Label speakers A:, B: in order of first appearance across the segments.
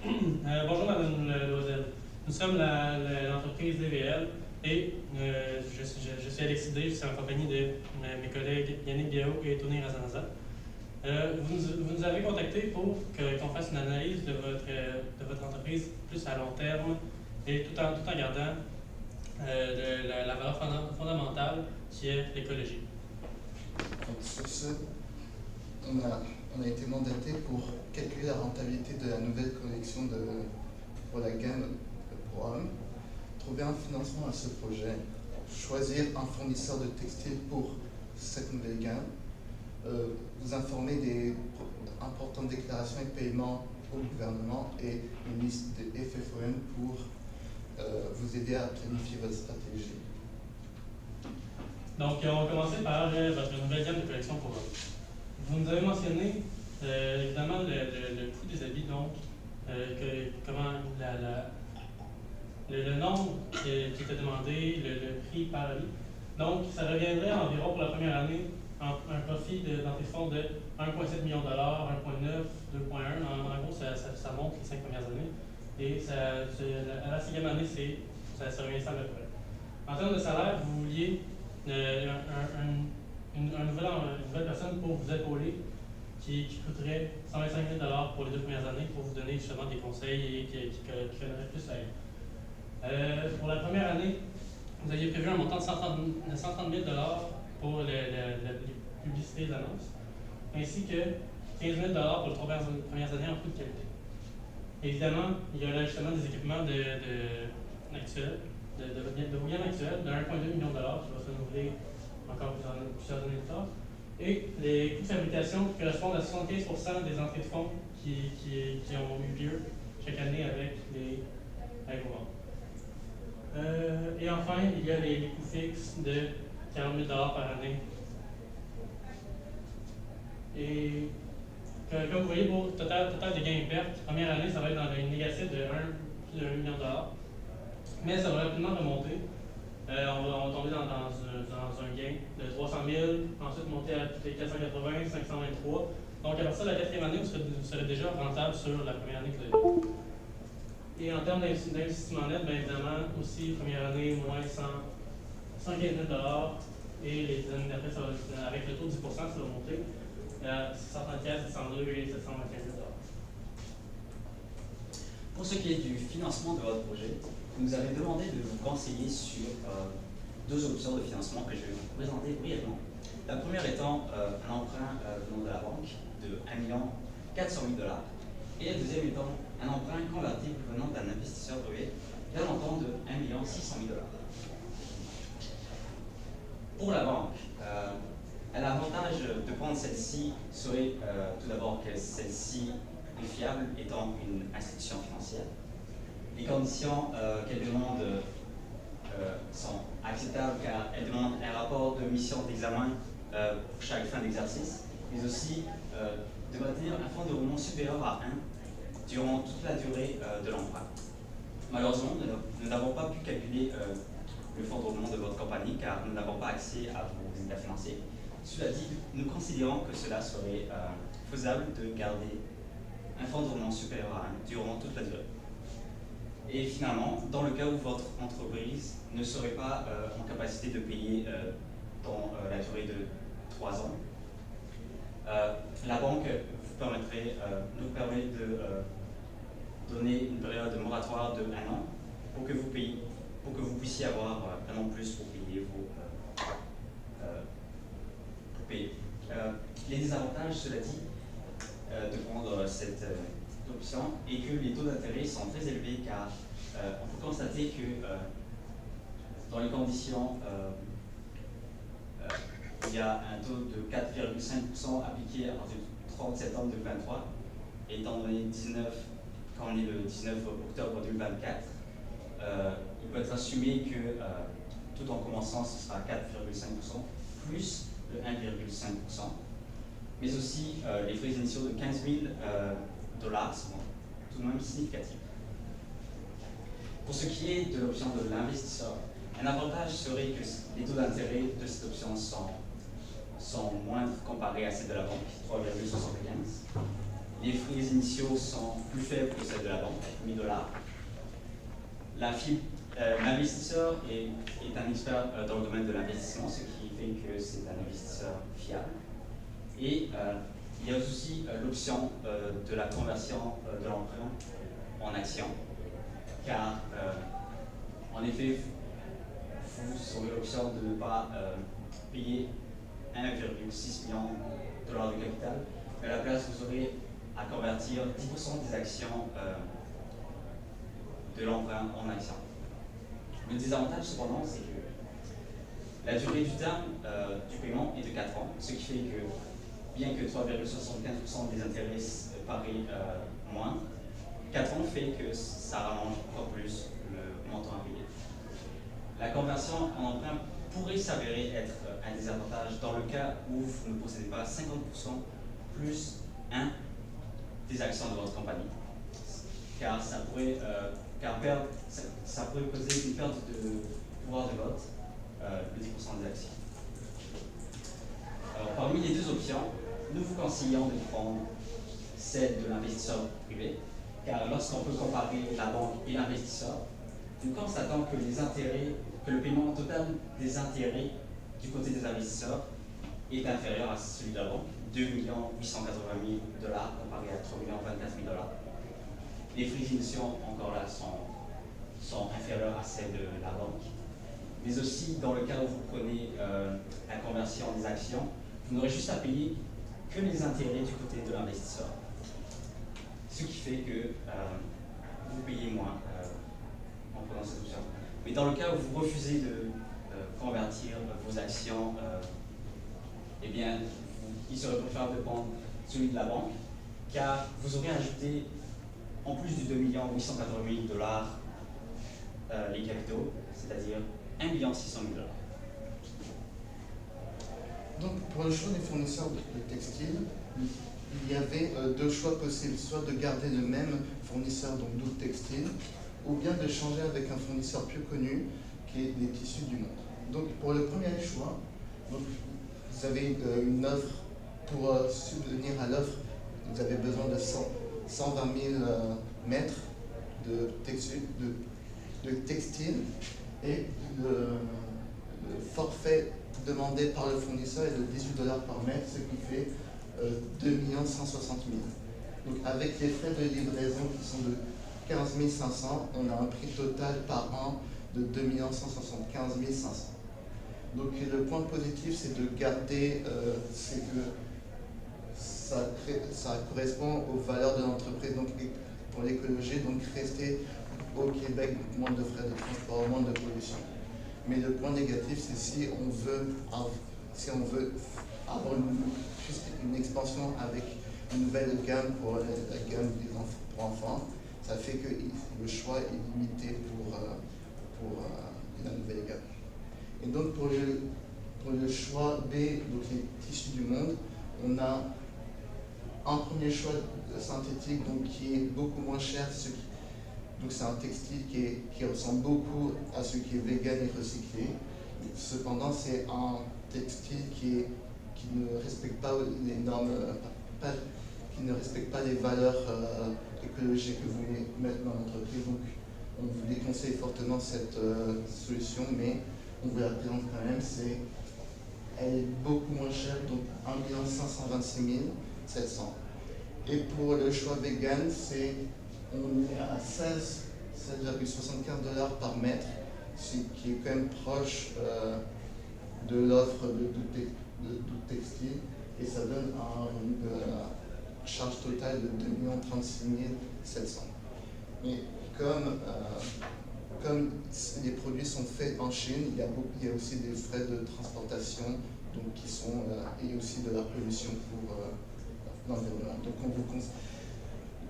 A: Bonjour Madame Loisel. Nous sommes l'entreprise DVL et je suis Alexis D, je suis en compagnie de mes collègues Yannick Biao et Tony Razanaza. Vous nous avez contacté pour qu'on fasse une analyse de votre entreprise plus à long terme et tout en gardant la valeur fondamentale qui est l'écologie.
B: Donc, sur ce, on a été mandaté pour calculer la rentabilité de la nouvelle collection pour la gamme de programme, trouver un financement à ce projet, choisir un fournisseur de textiles pour cette nouvelle gamme, vous informer des importantes déclarations et paiements au gouvernement et une liste de FFOM pour vous aider à planifier votre stratégie.
A: Donc, on va commencer par votre nouvelle gamme de collection pour vous nous avez mentionné évidemment le coût des habits, donc comment le nombre qui était demandé, le prix par habit. Donc, ça reviendrait environ pour la première année un profit d'entrée de fonds de 1,7 million de dollars, 1,9, 2,1. En gros, ça monte les 5 premières années. Et à la 6e année, ça revient ça à peu près. En termes de salaire, vous vouliez une nouvelle personne pour vous épauler qui coûterait 125 000 $ pour les 2 premières années pour vous donner justement des conseils et qui connaîtrait plus la vie. Pour la première année, vous aviez prévu un montant de 130 000 $ pour les publicités et les annonces, ainsi que 15 000 $ pour les 3 premières années en coût de qualité. Évidemment, il y a l'ajustement des équipements actuels, de vos gammes actuelles, de 1,2 million de dollars qui va se renouveler encore plusieurs années plus tard. Et les coûts de fabrication correspondent à 75% des entrées de fonds qui ont eu lieu chaque année avec vos ventes. Et enfin, il y a les coûts fixes de 40 000 $ par année. Et comme vous voyez, pour total de gains et pertes, première année, ça va être dans une négative de plus de 1 million de dollars. Mais ça va rapidement remonter. On va tomber dans un gain de 300 000, ensuite monter à 480, 523. Donc, à partir de la 4e année, vous serez déjà rentable sur la première année que vous avez. Et en termes d'investissement net, bien évidemment, aussi, première année, moins 115 000 $. Et les années d'après, avec le taux de 10%, ça va monter à 634, 702 et 725 000 $.
C: Pour ce qui est du financement de votre projet, vous nous avez demandé de vous conseiller sur deux options de financement que je vais vous présenter brièvement. La première étant un emprunt venant de la banque de 1 400 000 $, et la deuxième étant un emprunt convertible venant d'un investisseur privé d'un montant de 1 600 000 $. Pour la banque, l'avantage de prendre celle-ci serait tout d'abord que celle-ci est plus fiable étant une institution financière. Les conditions qu'elle demande sont acceptables car elle demande un rapport de mission d'examen pour chaque fin d'exercice, mais aussi de maintenir un fonds de roulement supérieur à 1 durant toute la durée de l'emprunt. Malheureusement, nous n'avons pas pu calculer le fonds de roulement de votre compagnie car nous n'avons pas accès à vos états financiers. Cela dit, nous considérons que cela serait faisable de garder un fonds de roulement supérieur à 1 durant toute la durée. Et finalement, dans le cas où votre entreprise ne serait pas en capacité de payer dans la durée de 3 ans, la banque nous permet de donner une période de moratoire de 1 an pour que vous puissiez avoir un an plus pour payer les désavantages, cela dit, de prendre cette option et que les taux d'intérêt sont très élevés car on peut constater que dans les conditions, il y a un taux de 4,5% appliqué à partir du 30 septembre 2023 et quand on est le 19 octobre 2024, il peut être assumé que tout en commençant ce sera 4,5% plus le 1,5%. Mais aussi les frais initiaux de 15 000 $ sont tout de même significatifs. Pour ce qui est de l'option de l'investisseur, un avantage serait que les taux d'intérêt de cette option sont moindres comparés à celles de la banque, 3,75. Les frais initiaux sont plus faibles que celles de la banque, 1000 $. L'investisseur est un expert dans le domaine de l'investissement, ce qui fait que c'est un investisseur fiable. Et il y a aussi l'option de la conversion de l'emprunt en action, car en effet, vous aurez l'option de ne pas payer 1,6 million de dollars de capital, mais à la place, vous aurez à convertir 10% des actions de l'emprunt en action. Le désavantage, cependant, c'est que la durée du terme du paiement est de 4 ans, ce qui fait que, bien que 3,75% des intérêts paraît moins, 4 ans fait que ça rallonge encore plus le montant à payer. La conversion en emprunt pourrait s'avérer être un désavantage dans le cas où vous ne possédez pas 50% plus 1 des actions de votre compagnie, car ça pourrait causer une perte de pouvoir de vote de 10% des actions. Alors, parmi les deux options, nous vous conseillons de prendre celle de l'investisseur privé, car lorsqu'on peut comparer la banque et l'investisseur, nous constatons que le paiement total des intérêts du côté des investisseurs est inférieur à celui de la banque, 2 880 000 $ comparé à 3 024 000 $. Les frais initiaux, encore là, sont inférieurs à celles de la banque. Mais aussi, dans le cas où vous prenez la conversion des actions, vous n'aurez juste à payer que les intérêts du côté de l'investisseur. Ce qui fait que vous payez moins en prenant cette option. Mais dans le cas où vous refusez de convertir vos actions, eh bien, il serait préférable de prendre celui de la banque, car vous aurez ajouté, en plus du 2 880 000 $, les capitaux, c'est-à-dire 1 600 000 $.
B: Donc, pour le choix des fournisseurs de textiles, il y avait deux choix possibles, soit de garder le même fournisseur, donc Doute Textile, ou bien de changer avec un fournisseur plus connu, qui est les Tissus du Monde. Donc, pour le premier choix, donc, vous avez une offre, pour subvenir à l'offre, vous avez besoin de 120 000 mètres de textile, et le forfait demandé par le fournisseur est de 18 $ par mètre, ce qui fait 2 160 000. Donc avec les frais de livraison qui sont de 15 500, on a un prix total par an de 2 175 500. Donc le point positif, c'est de garder, c'est que ça correspond aux valeurs de l'entreprise. Donc pour l'écologie, donc rester au Québec, moins de frais de transport, moins de pollution. Mais le point négatif, c'est si on veut avoir une expansion avec une nouvelle gamme pour la gamme pour enfants, ça fait que le choix est limité pour la nouvelle gamme. Et donc pour le choix B, donc les tissus du monde, on a un premier choix synthétique donc, qui est beaucoup moins cher. Donc c'est un textile qui ressemble beaucoup à ce qui est vegan et recyclé. Cependant, c'est un textile qui ne respecte pas les normes, qui ne respecte pas les valeurs écologiques que vous voulez mettre dans l'entreprise. Donc on vous déconseille fortement cette solution, mais on vous la présente quand même. Elle est beaucoup moins chère, donc 1 526 700. Et pour le choix vegan, on est à 16,75 $ par mètre, ce qui est quand même proche de l'offre de Doute Textile, et ça donne une charge totale de 2 036 700. Mais comme les produits sont faits en Chine, il y a aussi des frais de transportation donc, et aussi de la pollution pour l'environnement. Donc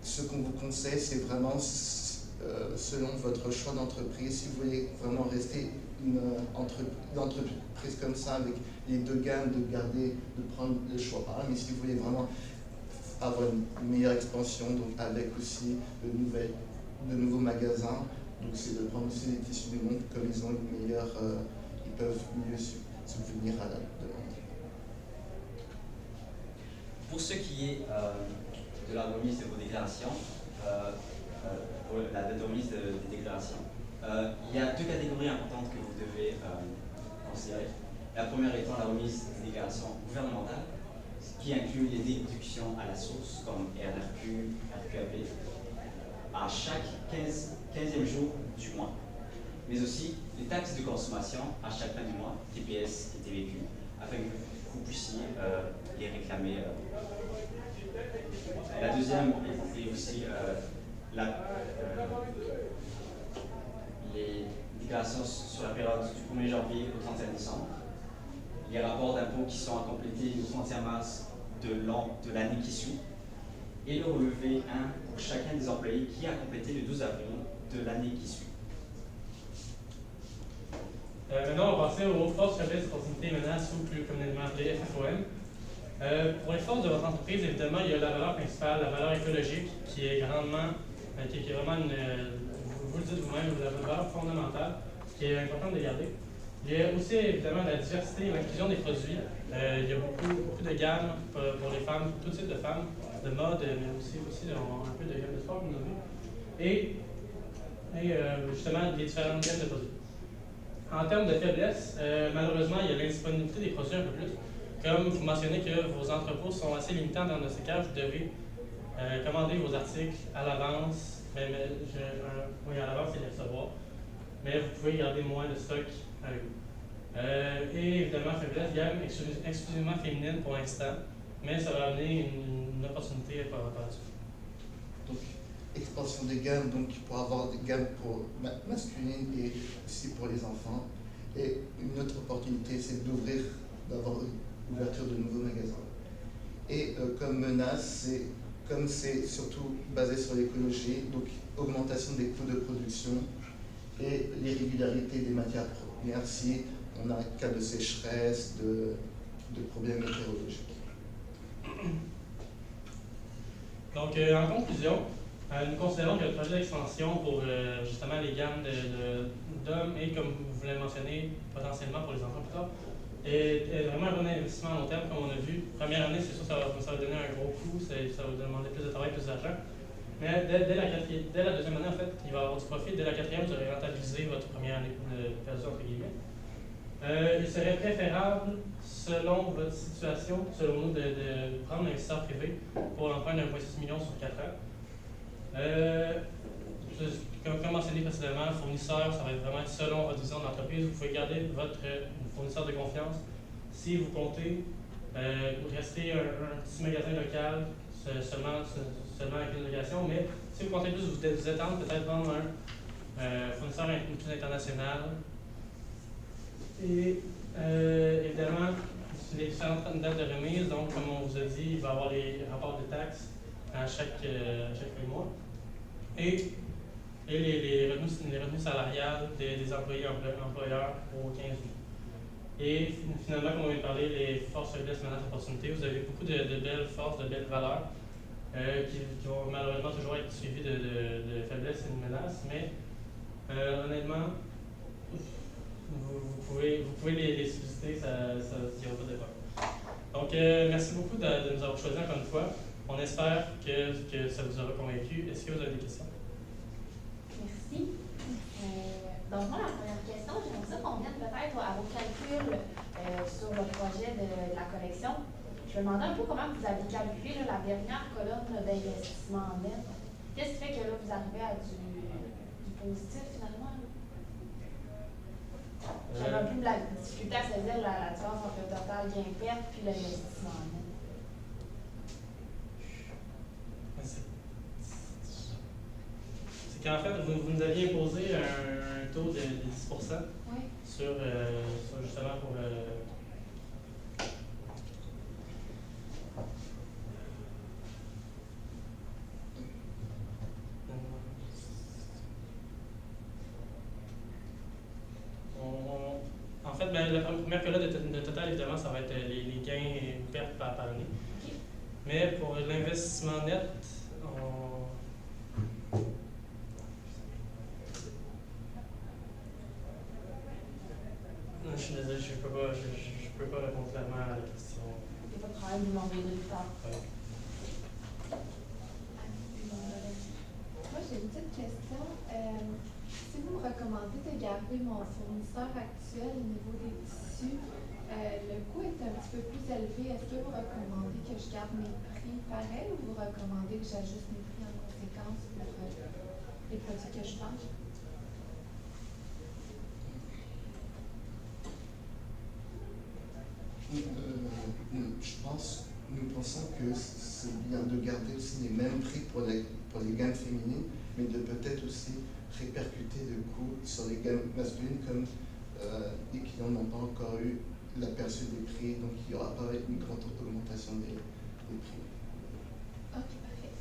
B: ce qu'on vous conseille, c'est vraiment selon votre choix d'entreprise. Si vous voulez vraiment rester une entreprise comme ça avec les deux gammes, de prendre le choix A. Mais si vous voulez vraiment avoir une meilleure expansion, donc avec aussi de nouveaux magasins, donc c'est de prendre aussi les tissus du monde, comme ils ont une meilleure, ils peuvent mieux subvenir à la demande.
C: Pour ce qui est de la remise de vos déclarations, pour la date de remise des déclarations. Il y a deux catégories importantes que vous devez considérer. La première étant la remise des déclarations gouvernementales, qui inclut les déductions à la source, comme RRQ, RQAP, à chaque 15e jour du mois, mais aussi les taxes de consommation à chaque fin du mois, TPS et TVQ, afin que vous puissiez les réclamer. La deuxième est aussi les déclarations sur la période du 1er janvier au 31 décembre, les rapports d'impôts qui sont à compléter le 31 mars de l'année qui suit, et le relevé 1 pour chacun des employés qui a complété le 12 avril de l'année qui suit.
A: Maintenant, on va passer aux forces, faiblesses, opportunités et menaces, ou plus communément appelées FFOM. Pour les forces de votre entreprise, évidemment, il y a la valeur principale, la valeur écologique, qui est grandement, qui est vraiment vous le dites vous-même, vous avez une valeur fondamentale, qui est importante de garder. Il y a aussi évidemment la diversité et l'inclusion des produits. Il y a beaucoup de gammes pour les femmes, tout type de femmes, de mode, mais aussi un peu de gamme de sport, comme vous avez. Et justement, les différentes gammes de produits. En termes de faiblesse, malheureusement, il y a l'indisponibilité des produits un peu plus. Comme vous mentionnez que vos entrepôts sont assez limitants en termes de stockage, vous devez commander vos articles à l'avance. Oui, à l'avance, c'est les recevoir. Mais vous pouvez garder moins de stock avec vous. Et évidemment, faiblesse, gamme exclusivement féminine pour l'instant, mais ça va amener une opportunité par rapport à ça.
B: Donc, expansion des gammes, donc pour avoir des gammes pour masculines et aussi pour les enfants. Et une autre opportunité, c'est d'avoir une ouverture de nouveaux magasins. Et comme menace, comme c'est surtout basé sur l'écologie, donc augmentation des coûts de production et l'irrégularité des matières premières si on a un cas de sécheresse, de problèmes météorologiques.
A: Donc, en conclusion, nous considérons que le projet d'expansion pour justement les gammes d'hommes et, comme vous l'avez mentionné, potentiellement pour les enfants plus tard, est vraiment un bon investissement à long terme, comme on a vu. Première année, c'est sûr que ça va donner un gros coût, ça va demander plus de travail, plus d'argent. Mais dès la deuxième année, en fait, il va y avoir du profit. Dès la quatrième, vous aurez rentabilisé votre première année perdue, entre guillemets. Il serait préférable, selon votre situation, selon nous, de prendre l'investisseur privé pour l'emprunt de 1,6 million sur 4 ans. Comme mentionné précédemment, le fournisseur, ça va être vraiment selon votre vision de l'entreprise. Vous pouvez garder votre fournisseur de confiance. Si vous comptez rester un petit magasin local, seulement avec une location, mais si vous comptez plus vous étendre, peut-être vendre un fournisseur plus international. Et évidemment, les différentes dates de remise, donc comme on vous a dit, il va y avoir les rapports de taxes à chaque mois. Et les revenus salariales des employés employeurs au 15 août. Et finalement, comme on vient de parler, les forces, faiblesses, menaces, opportunités, vous avez beaucoup de belles forces, de belles valeurs qui vont malheureusement toujours être suivies de faiblesses et de menaces, mais honnêtement, vous pouvez les susciter, ça n'y aura pas de débat. Donc, merci beaucoup de nous avoir choisis encore une fois. On espère que ça vous aura convaincu. Est-ce que vous avez des questions?
D: Merci. Donc, moi, la première question, j'aimerais ça qu'on vienne peut-être à vos calculs sur le projet de la collection. Je me demandais un peu comment vous avez calculé la dernière colonne d'investissement net. Qu'est-ce qui fait que là, vous arrivez à du positif finalement? J'avais un peu de la difficulté à saisir la différence entre le total gain-perte puis l'investissement net.
A: C'est qu'en fait, vous nous aviez imposé un taux de 10%
D: oui.
A: sur justement pour en fait, la première colonne de total, évidemment, ça va être les gains et pertes par année.
D: Okay.
A: Mais pour l'investissement net, je suis désolé, je peux pas répondre clairement à la question.
D: Il n'y a pas de problème, vous m'envoyez plus tard.
A: Ouais.
E: petite question. Si vous me recommandez de garder mon fournisseur actuel au niveau des tissus, le coût est un petit peu plus élevé. Est-ce que vous recommandez que je garde mes prix pareils ou vous recommandez que j'ajuste mes prix en conséquence pour les produits que je vends?
B: Nous pensons que c'est bien de garder aussi les mêmes prix pour les gammes féminines, mais de peut-être aussi répercuter le coût sur les gammes masculines comme les clients n'ont pas encore eu l'aperçu des prix, donc il n'y aura pas une grande augmentation des prix.
E: Ok, parfait.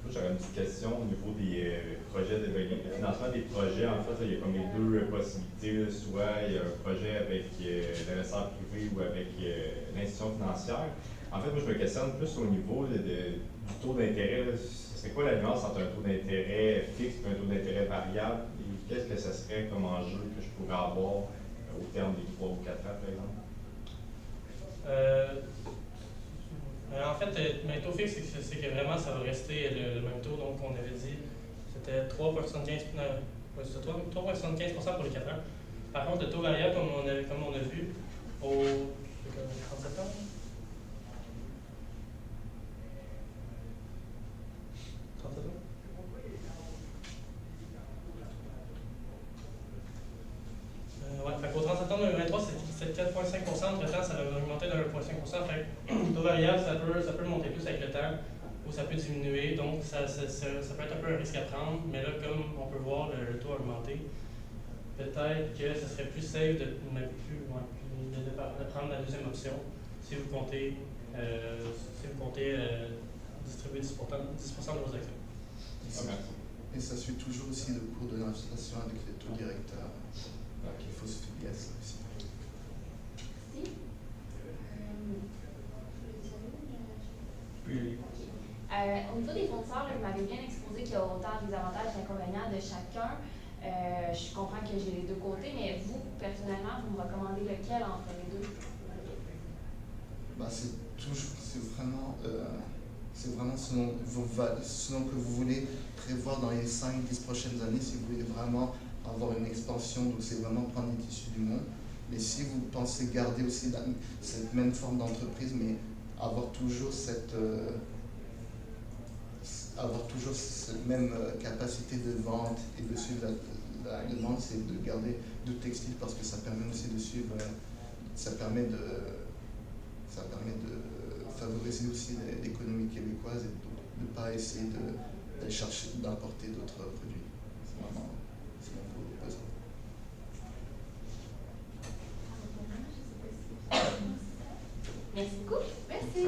F: Moi, j'aurais une petite question au niveau des projets de financement des projets. En fait, là, il y a comme les deux possibilités. Là. Soit il y a un projet avec l'investisseur privé ou avec l'institution financière. En fait, moi, je me questionne plus au niveau du taux d'intérêt. C'est quoi la nuance entre un taux d'intérêt fixe et un taux d'intérêt variable? Et qu'est-ce que ce serait comme enjeu que je pourrais avoir au terme des 3 ou 4 ans, par exemple?
A: En fait, le taux fixe, c'est que vraiment, ça va rester le même taux. Donc, on avait dit c'était 3,75 pour les 4 ans. Par contre, le taux variable, comme on a vu, au 30 septembre. Fait qu'au 30 septembre 2023, c'était 4,5 entre-temps, ça va augmenter de 1,5 Fait que le taux variable, ça peut monter plus avec le temps ou ça peut diminuer. Donc, ça peut être un peu un risque à prendre. Mais là, comme on peut voir le taux augmenter, peut-être que ce serait plus safe de prendre la deuxième option si vous comptez, distribuer 10% de vos actions.
B: Et ça suit toujours aussi le cours de l'inflation avec les taux directeurs. Donc il faut se fier à ça aussi.
D: Merci.
F: Oui.
D: Au niveau des fournisseurs, vous m'avez bien exposé qu'il y a autant des avantages et inconvénients de chacun. Je comprends que j'ai les deux côtés, mais vous, personnellement, vous me recommandez lequel entre les deux?
B: C'est vraiment selon que vous voulez prévoir dans les 5-10 prochaines années, si vous voulez vraiment avoir une expansion, donc c'est vraiment prendre les tissus du monde. Mais si vous pensez garder aussi cette même forme d'entreprise, mais avoir toujours cette même capacité de vente et de suivre la demande, c'est de garder de textile parce que ça permet aussi de suivre, ça permet de favoriser aussi l'économie québécoise et de ne pas essayer d'aller chercher d'importer d'autres produits. C'est vraiment mon besoin.
D: Merci beaucoup. Merci.